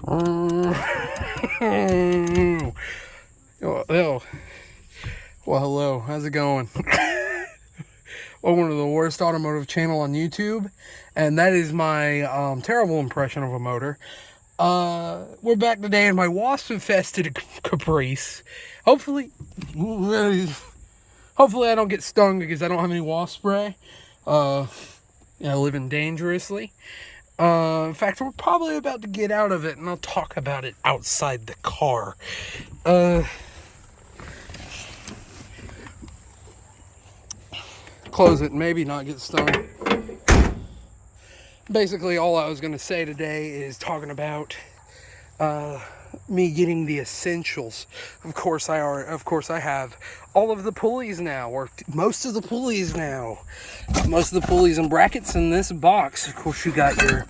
Well, hello. How's it going? Welcome to the worst automotive channel on YouTube, and that is my terrible impression of a motor. We're back today in my wasp-infested caprice. Hopefully I don't get stung because I don't have any wasp spray. Living dangerously. In fact, we're probably about to get out of it, and I'll talk about it outside the car. Close it and maybe not get stung. Basically, all I was going to say today is talking about me getting the essentials. Of course, I have all of the pulleys now, or most of the pulleys now. Most of the pulleys and brackets in this box. Of course, you got your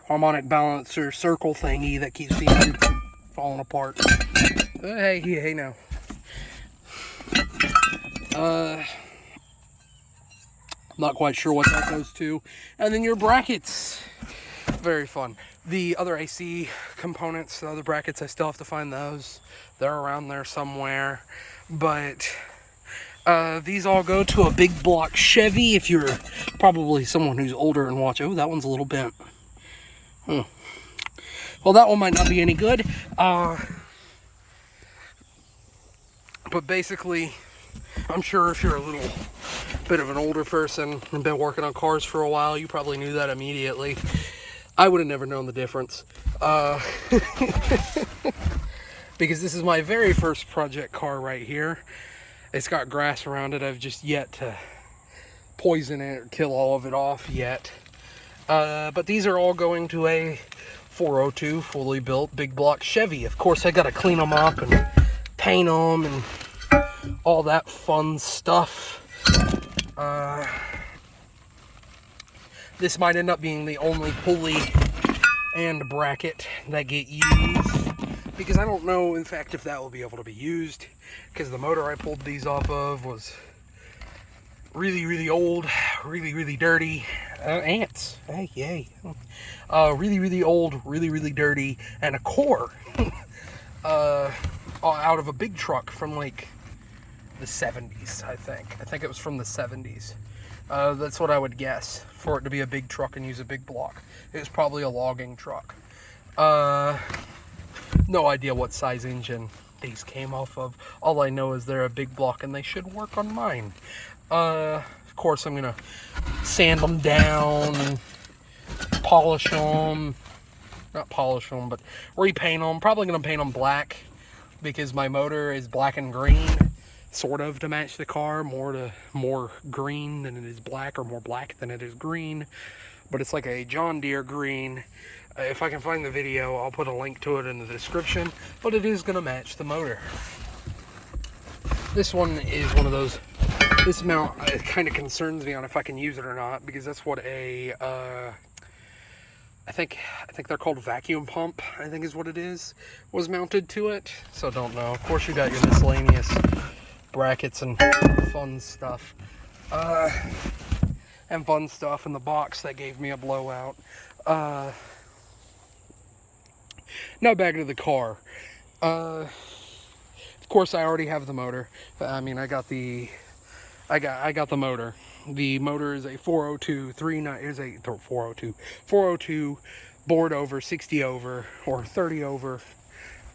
harmonic balancer circle thingy that keeps things from falling apart. Hey now. Not quite sure what that goes to. And then your brackets. Very fun. The other AC components, the other brackets, I still have to find those. They're around there somewhere. But these all go to a big block Chevy. If you're probably someone who's older and watch, oh, that one's a little bent. Well, that one might not be any good. But basically, I'm sure if you're a little bit of an older person and been working on cars for a while, you probably knew that immediately. I would have never known the difference. Because this is my very first project car right here. It's got grass around it. I've just yet to poison it or kill all of it off yet. But these are all going to a 402 fully built big block Chevy. Of course, I got to clean them up and paint them and all that fun stuff. This might end up being the only pulley and bracket that get used, because I don't know, in fact, if that will be able to be used, because the motor I pulled these off of was really old, really dirty. Ants, hey, yay. Really old, really dirty, and a core out of a big truck from like the 70s, I think it was from the 70s. That's what I would guess, for it to be a big truck and use a big block. It was probably a logging truck. No idea what size engine these came off of. All I know is they're a big block and they should work on mine. Of course, I'm gonna sand them down and polish them. Not polish them, but repaint them. Probably gonna paint them black, because my motor is black and green, sort of to match the car, more green than it is black, or more black than it is green. But it's like a John Deere green. If I can find the video, I'll put a link to it in the description, but it is gonna match the motor. This one is one of those, this mount kind of concerns me on if I can use it or not, because that's what a I think they're called vacuum pump, I think is what it is, was mounted to it. So don't know. Of course, you got your miscellaneous brackets and fun stuff. And fun stuff in the box that gave me a blowout. Now back to the car. Of course, I already have the motor. I mean, I got the motor. The motor is a 402 board over, 60 over, or 30 over.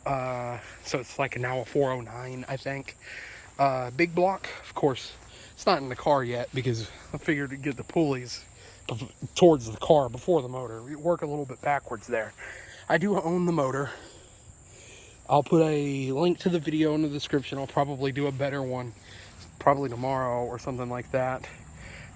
So it's like now a 409, I think. Big block, of course. It's not in the car yet, because I figured to get the pulleys towards the car before the motor. We work a little bit backwards there. I do own the motor. I'll put a link to the video in the description. I'll probably do a better one, probably tomorrow or something like that,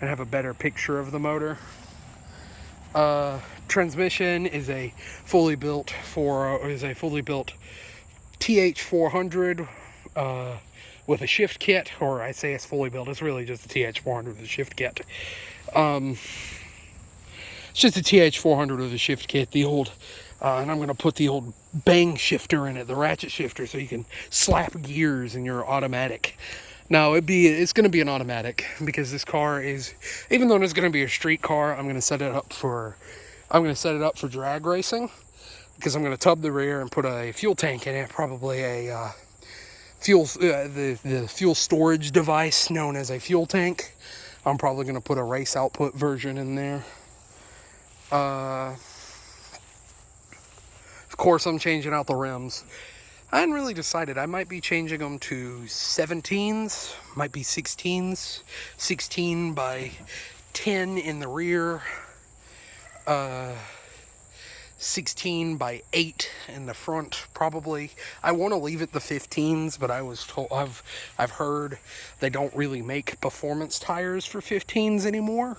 and have a better picture of the motor. Transmission is a fully built TH400 with a shift kit, or I say it's fully built. It's really just a TH400 with a shift kit. It's just a TH400 with a shift kit. The old, and I'm gonna put the old bang shifter in it, the ratchet shifter, so you can slap gears in your automatic. Now, it's going to be an automatic, because this car is, even though it's going to be a street car, I'm going to set it up for I'm going to set it up for drag racing because I'm going to tub the rear and put a fuel tank in it, probably a the fuel storage device known as a fuel tank. I'm probably going to put a race output version in there. Of course, I'm changing out the rims. I hadn't really decided. I might be changing them to 17s, might be 16s, 16 by 10 in the rear, 16 by 8 in the front, probably. I want to leave it the 15s, but I was told, I've heard they don't really make performance tires for 15s anymore,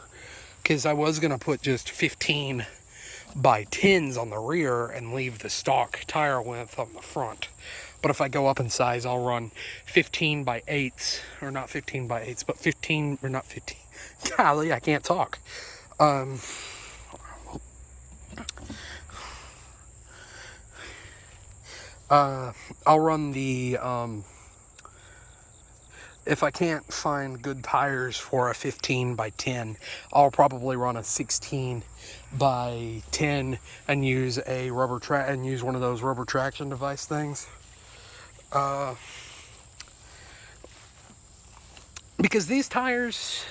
because I was going to put just 15 by 10s on the rear and leave the stock tire length on the front. But if I go up in size, I'll run 15 by 8s, or not 15 by 8s, but 15, or not 15. Golly, I can't talk. I'll run the, if I can't find good tires for a 15 by 10, I'll probably run a 16 by 10 and use a use one of those rubber traction device things. Because these tires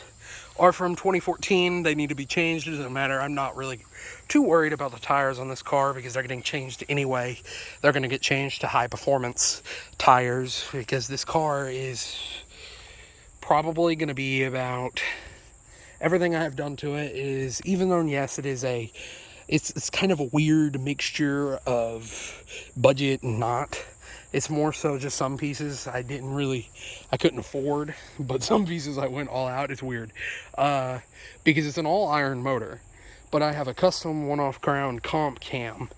are from 2014, they need to be changed. It doesn't matter. I'm not really too worried about the tires on this car because they're getting changed anyway. They're going to get changed to high performance tires because this car is probably going to be about, everything I've done to it is, even though yes it is it's kind of a weird mixture of budget and not. It's more so just some pieces I couldn't afford, but some pieces I went all out. It's weird because it's an all iron motor, but I have a custom one-off ground comp cam.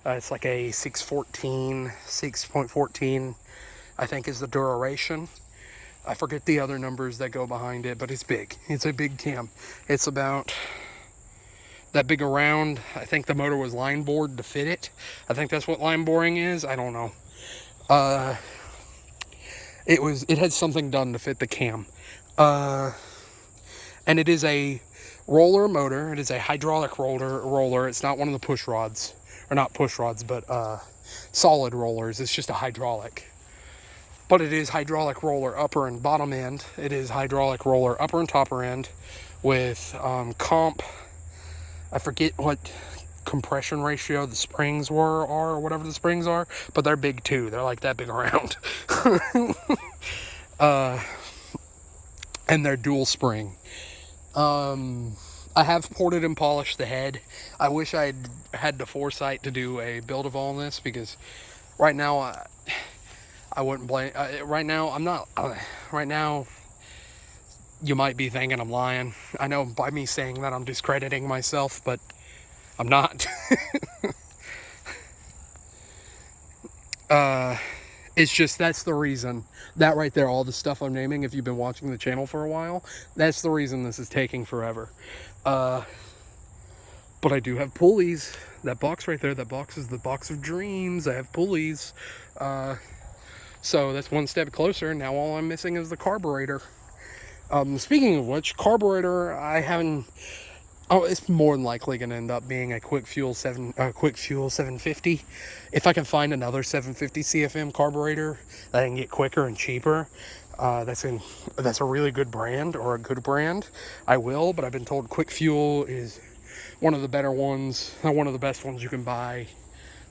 It's like a 6.14 I think is the duration. I forget the other numbers that go behind it, but it's big. It's a big cam. It's about that big around. I think the motor was line bored to fit it. I think that's what line boring is. I don't know. It had something done to fit the cam. And it is a roller motor. It is a hydraulic roller. It's not one of the push rods, or not push rods, but solid rollers. It's just a hydraulic. But it is hydraulic roller upper and bottom end. It is hydraulic roller upper and topper end with comp. I forget what compression ratio the springs are, or whatever the springs are, but they're big too. They're like that big around. And they're dual spring. I have ported and polished the head. I wish I had the foresight to do a build of all this, because right now I wouldn't blame. Right now I'm not. Right now you might be thinking I'm lying. I know by me saying that I'm discrediting myself, but I'm not. It's just, that's the reason. That right there, all the stuff I'm naming, if you've been watching the channel for a while, that's the reason this is taking forever. But I do have pulleys. That box right there, that box is the box of dreams. I have pulleys. So that's one step closer. Now all I'm missing is the carburetor. Speaking of which, carburetor, I haven't... Oh, it's more than likely going to end up being a quick fuel 750. If I can find another 750 CFM carburetor that I can get quicker and cheaper, that's a really good brand, or a good brand, I will. But I've been told Quick Fuel is one of the better ones, one of the best ones you can buy.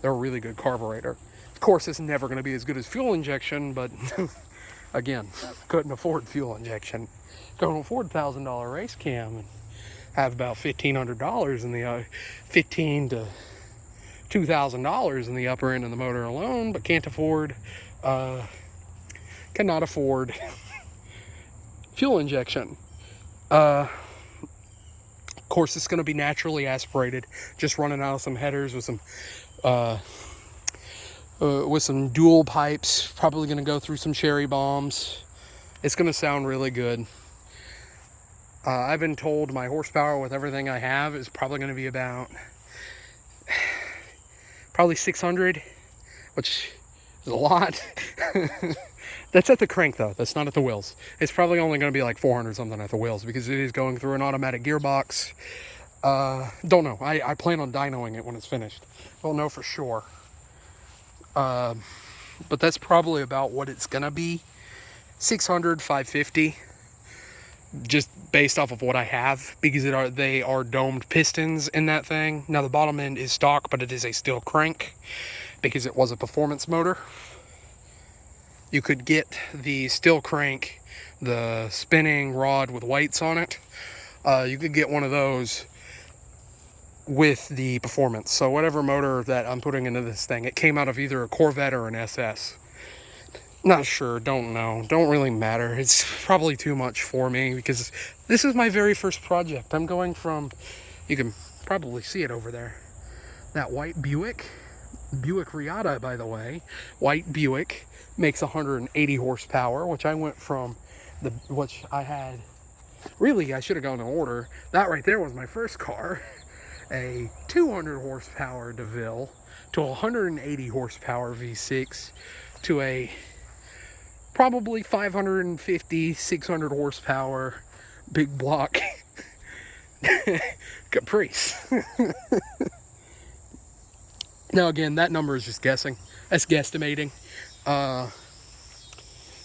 They're a really good carburetor. Of course, it's never going to be as good as fuel injection, but again, couldn't afford fuel injection. Couldn't afford $1,000 race cam and have about $1,500 in the $1,500 to $2,000 in the upper end of the motor alone, but cannot afford fuel injection. Of course, it's going to be naturally aspirated, just running out of some headers with some dual pipes. Probably going to go through some cherry bombs. It's going to sound really good. I've been told my horsepower with everything I have is probably going to be about probably 600, which is a lot. That's at the crank though. That's not at the wheels. It's probably only going to be like 400 something at the wheels, because it is going through an automatic gearbox. Don't know. I plan on dynoing it when it's finished. Don't know for sure. But that's probably about what it's gonna be. 600, 550. Just based off of what I have, because they are domed pistons in that thing. Now the bottom end is stock, but it is a steel crank because it was a performance motor. You could get the steel crank, the spinning rod with weights on it. You could get one of those with the performance. So whatever motor that I'm putting into this thing, it came out of either a Corvette or an SS. Not sure, don't know, don't really matter. It's probably too much for me because this is my very first project. I'm going from, you can probably see it over there, that white Buick Riata, by the way. White Buick makes 180 horsepower, which I went from which I had, really I should have gone in order. That right there was my first car, a 200 horsepower DeVille to 180 horsepower V6 to a probably 550, 600 horsepower, big block Caprice. Now again, that number is just guessing. That's guesstimating.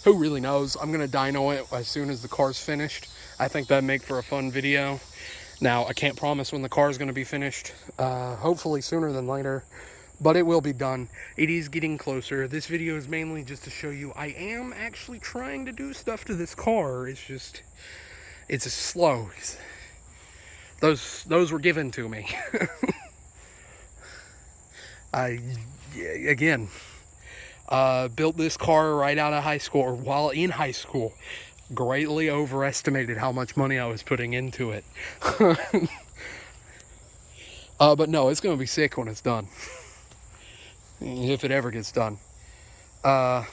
Who really knows? I'm gonna dyno it as soon as the car's finished. I think that'd make for a fun video. Now, I can't promise when the car is gonna be finished. Hopefully sooner than later. But it will be done. It is getting closer. This video is mainly just to show you I am actually trying to do stuff to this car. It's just, it's slow. Those were given to me. Again, built this car right out of high school, or while in high school. Greatly overestimated how much money I was putting into it. But no, it's going to be sick when it's done. If it ever gets done. Yeah,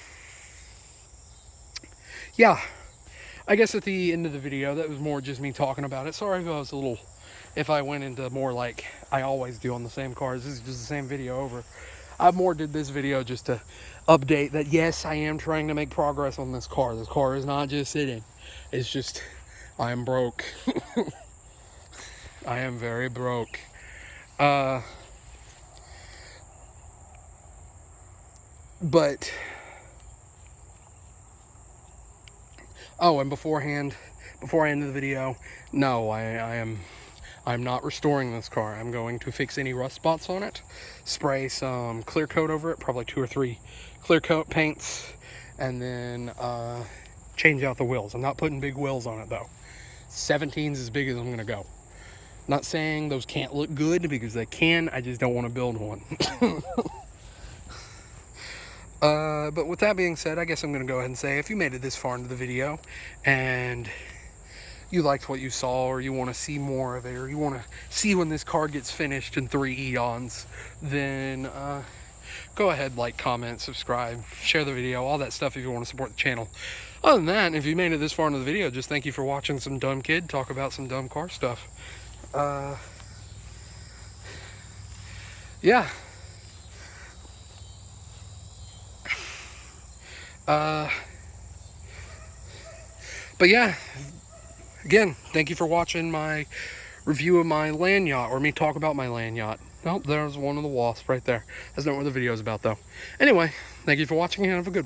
I guess at the end of the video, that was more just me talking about it. Sorry if I was if I went into more like I always do on the same cars. This is just the same video over. I more did this video just to update that yes, I am trying to make progress on this car. This car is not just sitting. It's just, I am broke. I am very broke. But, oh, and before I end the video, no, I'm not restoring this car. I'm going to fix any rust spots on it, spray some clear coat over it, probably 2 or 3 clear coat paints, and then change out the wheels. I'm not putting big wheels on it though. 17's as big as I'm gonna go. Not saying those can't look good, because they can, I just don't want to build one. But with that being said, I guess I'm going to go ahead and say, if you made it this far into the video and you liked what you saw, or you want to see more of it, or you want to see when this car gets finished in 3 eons, then go ahead, like, comment, subscribe, share the video, all that stuff if you want to support the channel. Other than that, if you made it this far into the video, just thank you for watching some dumb kid talk about some dumb car stuff. Yeah. But yeah, again, thank you for watching my review of my land yacht, or me talk about my land yacht. Nope, there's one of the wasps right there. That's not what the video is about though. Anyway, thank you for watching and have a good one.